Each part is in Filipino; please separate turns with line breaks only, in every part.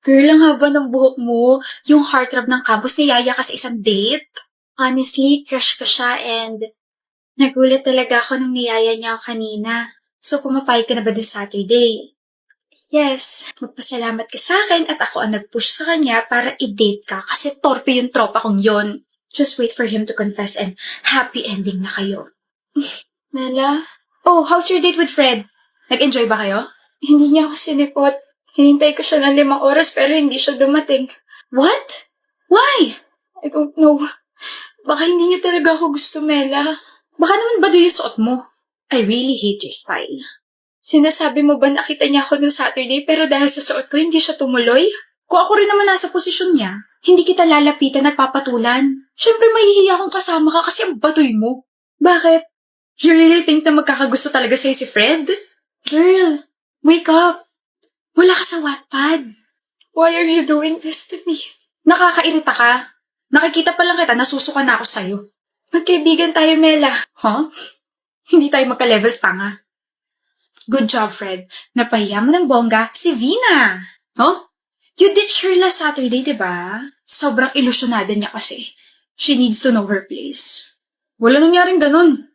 Girl, ang haba ng buhok mo. Yung heartthrob ng campus, niyaya ka sa isang date. Honestly, crush ko siya and nagulat talaga ako nung niyaya niya ako kanina. So, pumapayag ka na ba this Saturday? Yes, magpasalamat ka sa akin at ako ang nag-push sa kanya para i-date ka kasi torpe yung tropa kong yon. Just wait for him to confess and happy ending na kayo. Mela? Oh, how's your date with Fred? Nag-enjoy ba kayo? Hindi niya ako sinipot. Hinintay ko siya ng 5 oras pero hindi siya dumating. What? Why? I don't know. Baka hindi niya talaga ako gusto, Mela. Baka naman baduy yung suot mo. I really hate your style. Sinasabi mo ba nakita niya ako noong Saturday pero dahil sa suot ko hindi siya tumuloy? Kung ako rin naman nasa posisyon niya, hindi kita lalapitan at papatulan. Siyempre mahihiya akong kasama ka kasi ang baduy mo. Bakit? You really think na magkakagusto talaga sa'yo si Fred? Girl, wake up. Wala ka sa Wattpad. Why are you doing this to me? Nakakairita ka. Nakikita pa lang kita, nasusuka na ako sa'yo. Magkaibigan tayo, Mela. Huh? Hindi tayo magka-level tanga. Good job, Fred. Napahiya mo ng bongga si Vina. Huh? You ditched her last Saturday, diba? Sobrang ilusyonada niya kasi. She needs to know her place. Wala nangyaring ganun.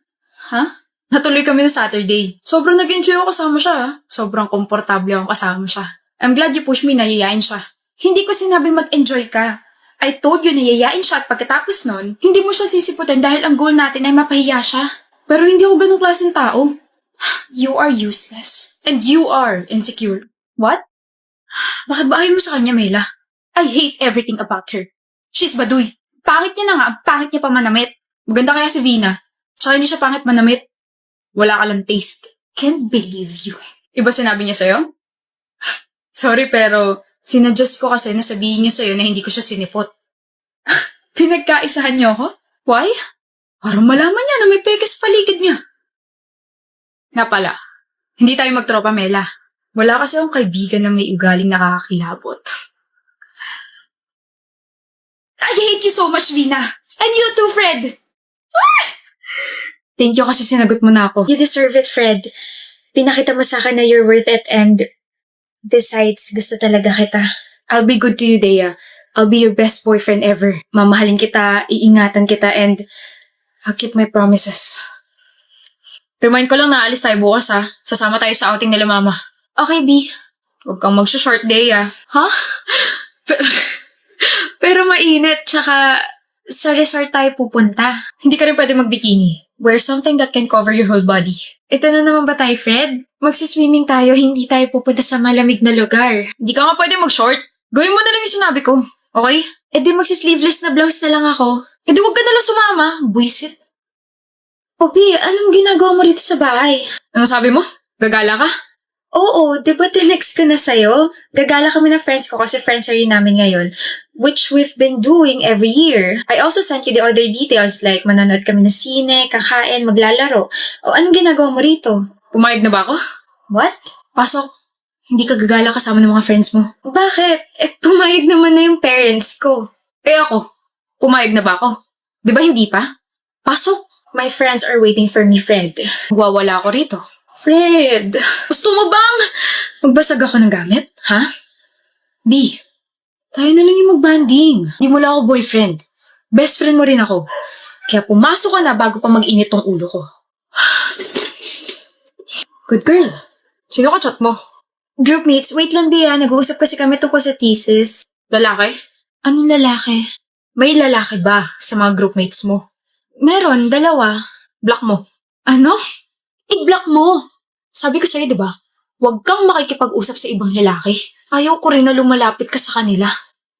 Huh? Natuloy kami ng Saturday. Sobrang nag-enjoy ako kasama siya. Sobrang komportable akong kasama siya. I'm glad you pushed me na yayain siya. Hindi ko sinabi mag-enjoy ka. I told you na yayain siya at pagkatapos nun, hindi mo siya sisiputin dahil ang goal natin ay mapahiya siya. Pero hindi ako ganung klaseng tao. You are useless. And you are insecure. What? Bakit ba ayaw mo sa kanya, Mela? I hate everything about her. She's baduy. Pangit niya na nga, ang pangit niya pa manamit. Maganda kaya si Vina. Tsaka hindi siya pangit manamit. Wala ka lang taste. Can't believe you. Iba sinabi niya sa'yo? Sorry pero sinadjust ko kasi na sabihin niya sa'yo na hindi ko siya sinipot. Pinagkaisahan niyo ako? Why? Parang malaman niya na may pekes paligid niya. Nga pala, hindi tayo magtropa, Mela. Wala kasi akong kaibigan na may ugaling nakakakilabot. I hate you so much, Vina. And you too, Fred. Thank you kasi sinagot mo na ako. You deserve it, Fred. Pinakita mo sa akin na you're worth it and besides, gusto talaga kita. I'll be good to you, Dea. I'll be your best boyfriend ever. Mamahalin kita, iingatan kita, and I'll keep my promises. Remind ko lang na alis tayo bukas, ha? Sasama tayo sa outing nila mama. Okay, B. Huwag kang mag-short, Dea. Huh? Pero mainit, tsaka sa resort tayo pupunta. Hindi ka rin pwede mag-bikini. Wear something that can cover your whole body. Ito na naman ba tayo, Fred? Magsiswimming tayo, hindi tayo pupunta sa malamig na lugar. Hindi ka nga pwede mag-short. Gawin mo na lang yung sinabi ko. Okay? E di magsisleeveless na blouse na lang ako. E di huwag ka na lang sumama. Buisit. Poppy, anong ginagawa mo rito sa bahay? Ano sabi mo? Gagala ka? Oo, di ba tinext ko na sa'yo? Gagala kami ng friends ko kasi friends rin namin ngayon, which we've been doing every year. I also sent you the other details like manonood kami ng sine, kakain, maglalaro. O anong ginagawa mo rito? Pumayag na ba ako? What? Pasok. Hindi ka gagala kasama ng mga friends mo. Bakit? Eh, pumayag naman na yung parents ko. Eh ako? Pumayag na ba ako? Di ba hindi pa? Pasok. My friends are waiting for me, Fred. Wawala ako rito. Fred! Gusto mo bang magbasag ako ng gamit? Ha? B, tayo na lang yung magbanding. Di mo lang ako boyfriend. Best friend mo rin ako. Kaya pumasok ka na bago pa mag-init tong ulo ko. Good girl. Sino ka chat mo? Groupmates, wait lang B ha. Nag-uusap kasi kami tungkol sa thesis. Lalaki? Anong lalaki? May lalaki ba sa mga groupmates mo? Meron, 2. Block mo. Ano? I-block mo! Sabi ko sa'yo, di ba? Huwag kang makikipag-usap sa ibang lalaki. Ayaw ko rin na lumalapit ka sa kanila.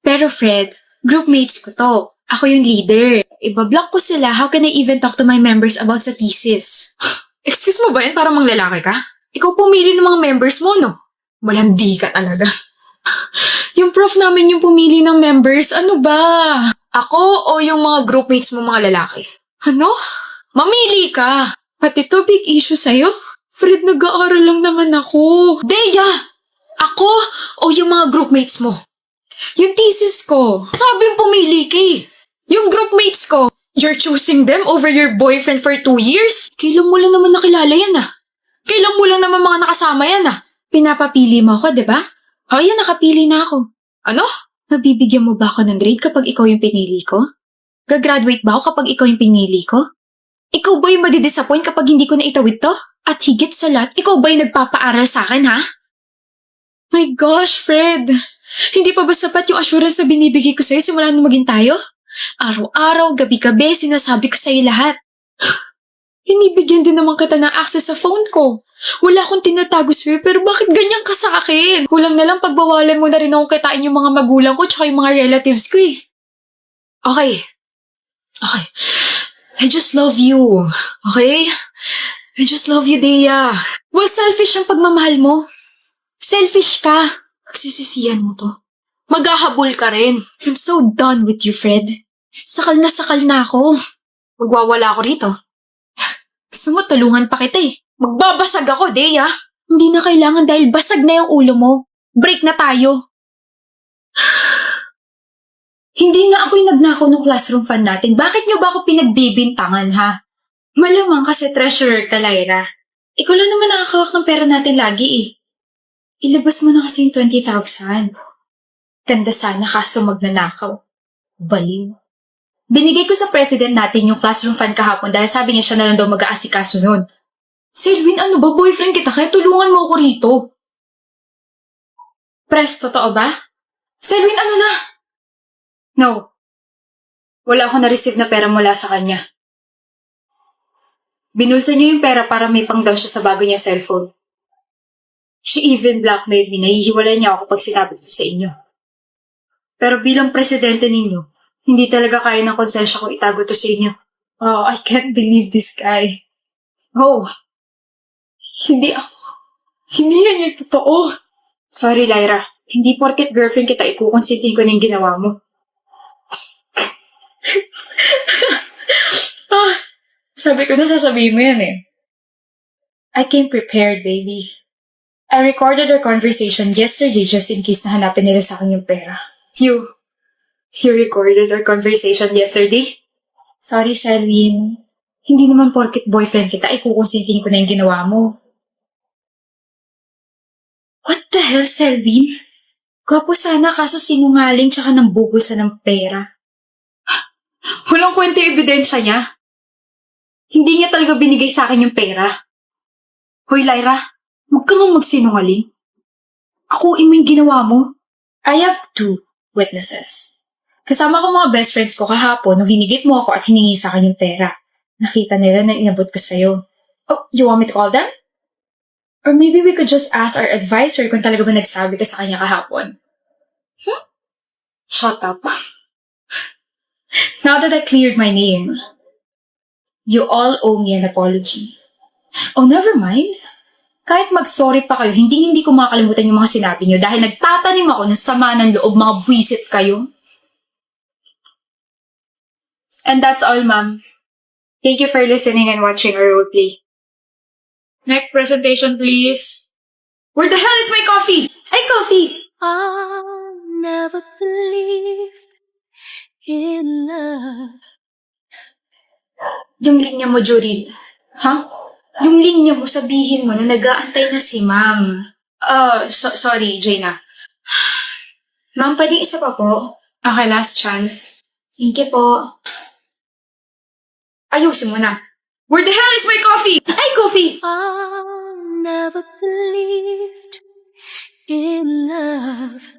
Pero Fred, groupmates ko to. Ako yung leader. Iba-block ko sila. How can I even talk to my members about sa thesis? Excuse mo ba yan? Parang mang lalaki ka? Ikaw pumili ng mga members mo, no? Malandi ka talaga. Yung prof namin yung pumili ng members. Ano ba? Ako o yung mga groupmates mo mga lalaki? Ano? Mamili ka! At ito, big issue sa'yo? Fred, nag-aaral lang naman ako. Dea! Ako o yung mga groupmates mo? Yung thesis ko. Sabi yung pumili ka eh. Yung groupmates ko. You're choosing them over your boyfriend for 2 years? Kailan mo lang naman nakilala yan ah? Kailan mo lang naman mga nakasama yan ah? Pinapapili mo ako, di ba? O yan, nakapili na ako.
Ano?
Mabibigyan mo ba ako ng grade kapag ikaw yung pinili ko? Gagraduate ba ako kapag ikaw yung pinili ko? Ikaw ba yung madidisappoint kapag hindi ko na itawid to? At higit sa lahat, ikaw ba yung nagpapaaral sa akin, ha? My gosh, Fred! Hindi pa ba sapat yung assurance na binibigay ko sa'yo simula nung maging tayo? Araw-araw, gabi-gabi, sinasabi ko sa'yo lahat. Hinibigyan din naman kita ng access sa phone ko. Wala akong tinatago sa'yo, pero bakit ganyan ka sa akin? Kulang na lang pagbawalan mo na rin akong kitain yung mga magulang ko tsaka yung mga relatives ko eh. Okay. I just love you. Okay? I just love you, Dea. Well, selfish ang pagmamahal mo. Selfish ka. Pagsisisihan mo to. Maghahabol ka rin. I'm so done with you, Fred. Sakal na ako. Magwawala ako rito. Gusto mo, tulungan pa kita eh. Magbabasag ako, Dea. Hindi na kailangan dahil basag na yung ulo mo. Break na tayo. Hindi nga ako yung nagnakaw ng classroom fund natin. Bakit niyo ba ako pinagbibintangan, ha? Malamang kasi treasurer ka, Lyra. Ikaw lang naman nakakawak ng pera natin lagi eh. Ilabas mo na kasi yung 20,000. Ganda sana kaso magnanakaw. Baliw. Binigay ko sa president natin yung classroom fund kahapon dahil sabi niya siya na lang daw mag-aasikaso nun. Selwyn, ano ba? Boyfriend kita kaya tulungan mo ako rito. Pres, totoo ba? Selwyn, ano na? No. Wala ako na-receive na pera mula sa kanya. Binulsa niya yung pera para may pang-down siya sa bago niya cellphone. She even blackmailed me. Nahihiwalay niya ako kapag sinabi ko sa inyo. Pero bilang presidente ninyo, hindi talaga kaya ng konsensya ko itago to sa inyo. Oh, I can't believe this guy. Oh, hindi yan yung totoo. Sorry, Lyra. Hindi porket girlfriend kita ikukonsintin ko na yung ginawa mo. Sabi ko na sasabihin mo yan eh. I came prepared, baby. I recorded our conversation yesterday just in case na hanapin nila sa akin yung pera. You recorded our conversation yesterday? Sorry, Selwyn. Hindi naman porket boyfriend kita, ikukonsintin ko na yung ginawa mo. What the hell, Selwyn? Gwapo sana kaso sinungaling tsaka nang bubulsa ng pera. Walang kwenta yung ebidensya niya. Hindi niya talaga binigay sa akin yung pera. Hoy, Lyra, huwag ka nga magsinungaling. Akuin mo yung ginawa mo. I have 2 witnesses. Kasama ko mga best friends ko kahapon nung hinigit mo ako at hiningi sa akin yung pera. Nakita nila na inabot ko sa'yo. Oh, you want me to call them? Or maybe we could just ask our advisor kung talaga ba nagsabi ka sa kanya kahapon. Shut up. Now that I cleared my name, you all owe me an apology. Oh, never mind. Kahit mag-sorry pa kayo, hindi ko makakalimutan yung mga sinabi nyo dahil nagtatanim ako ng sama ng loob, mga buwisit kayo. And that's all, ma'am. Thank you for listening and watching our roleplay. Next presentation, please. Where the hell is my coffee? Ay, coffee!
I'll never believe in love.
Yung linya mo, Joril. Ha? Yung linya mo, sabihin mo na nag-aantay na si ma'am. Sorry, Jaina. Ma'am, pwedeng isa pa po? Okay, last chance. Thank you po. Ayusin mo na. Where the hell is my coffee? Ay, coffee!
I'll never believed in love.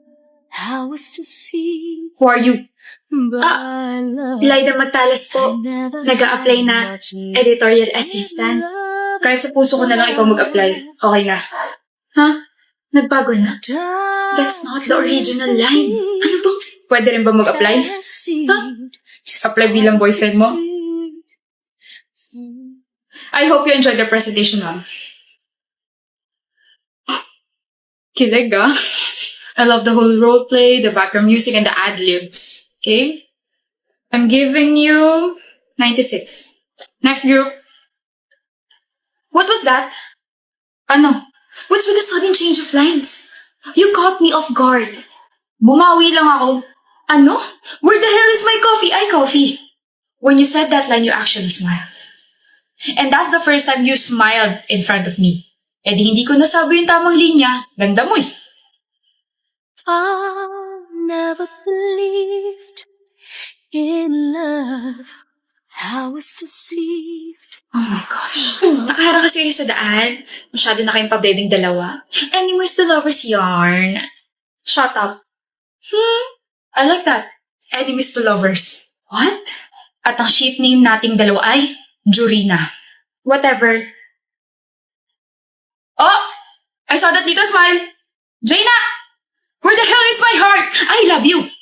I was deceived
Who are you?
by love.
Lyda Magtalas po. Nag-a-apply na editorial assistant. Kahit sa puso ko na lang ikaw mag-apply. Okay na. Ha? Nagbago na? That's not the original line. Ano bang? Pwede rin ba mag-apply? Ha? Apply bilang boyfriend mo? I hope you enjoyed the presentation, ma'am. Kilig, ah. I love the whole roleplay, the background music, and the ad-libs. Okay? I'm giving you 96. Next group. What was that? Ano? What's with the sudden change of lines? You caught me off guard. Bumawi lang ako. Ano? Where the hell is my coffee? Ay, coffee. When you said that line, you actually smiled. And that's the first time you smiled in front of me. Eh di hindi ko nasabi yung tamang linya. Ganda mo eh.
I'll never believed in love. I was deceived.
Oh my gosh. Nakaharang kasi kayo sa daan. Masyado na kayong pabebing dalawa. Enemies to lovers yarn. Shut up. I like that. Enemies to lovers. What? At ang ship name nating dalawa ay Jurina. Whatever. Oh! I saw that little smile. Jaina! Where the hell is my heart? I love you!